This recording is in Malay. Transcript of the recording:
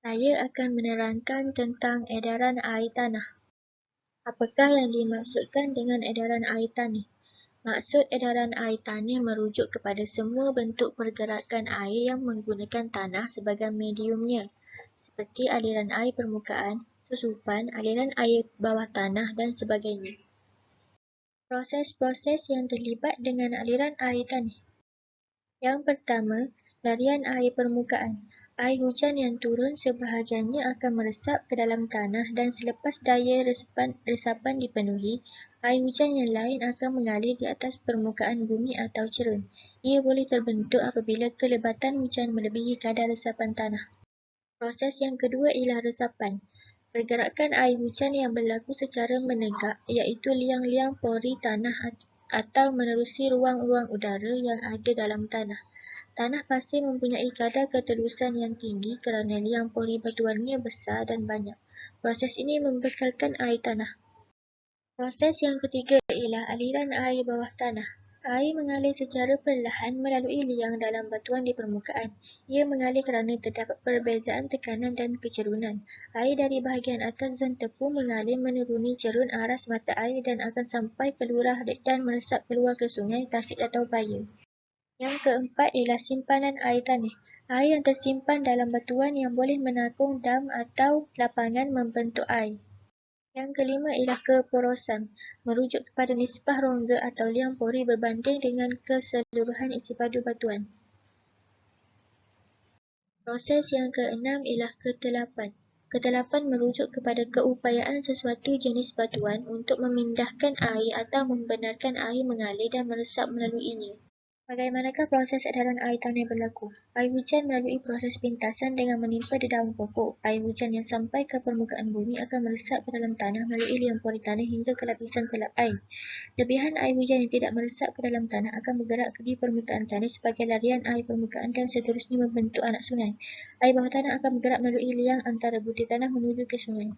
Saya akan menerangkan tentang edaran air tanah. Apakah yang dimaksudkan dengan edaran air tanah? Maksud edaran air tanah merujuk kepada semua bentuk pergerakan air yang menggunakan tanah sebagai mediumnya, seperti aliran air permukaan, susupan, aliran air bawah tanah dan sebagainya. Proses-proses yang terlibat dengan aliran air tanah. Yang pertama, larian air permukaan. Air hujan yang turun sebahagiannya akan meresap ke dalam tanah dan selepas daya resapan dipenuhi, air hujan yang lain akan mengalir di atas permukaan bumi atau cerun. Ia boleh terbentuk apabila kelebatan hujan melebihi kadar resapan tanah. Proses yang kedua ialah resapan. Pergerakan air hujan yang berlaku secara menegak, iaitu liang-liang pori tanah atau menerusi ruang-ruang udara yang ada dalam tanah. Tanah pasir mempunyai kadar keterusan yang tinggi kerana liang pori batuannya besar dan banyak. Proses ini membekalkan air tanah. Proses yang ketiga ialah aliran air bawah tanah. Air mengalir secara perlahan melalui liang dalam batuan di permukaan. Ia mengalir kerana terdapat perbezaan tekanan dan kecerunan. Air dari bahagian atas zon tepung mengalir menuruni cerun aras mata air dan akan sampai ke lurah dan meresap keluar ke sungai, tasik atau paya. Yang keempat ialah simpanan air tanah. Air yang tersimpan dalam batuan yang boleh menampung dam atau lapangan membentuk air. Yang kelima ialah keporosan, merujuk kepada nisbah rongga atau liang pori berbanding dengan keseluruhan isi padu batuan. Proses yang keenam ialah ketelapan. Ketelapan merujuk kepada keupayaan sesuatu jenis batuan untuk memindahkan air atau membenarkan air mengalir dan meresap melaluinya. Bagaimanakah proses edaran air tanah berlaku? Air hujan melalui proses pintasan dengan menimpa di daun pokok. Air hujan yang sampai ke permukaan bumi akan meresap ke dalam tanah melalui liang pori tanah hingga ke lapisan telap air. Lebihan air hujan yang tidak meresap ke dalam tanah akan bergerak di permukaan tanah sebagai larian air permukaan dan seterusnya membentuk anak sungai. Air bawah tanah akan bergerak melalui liang antara butir tanah menuju ke sungai.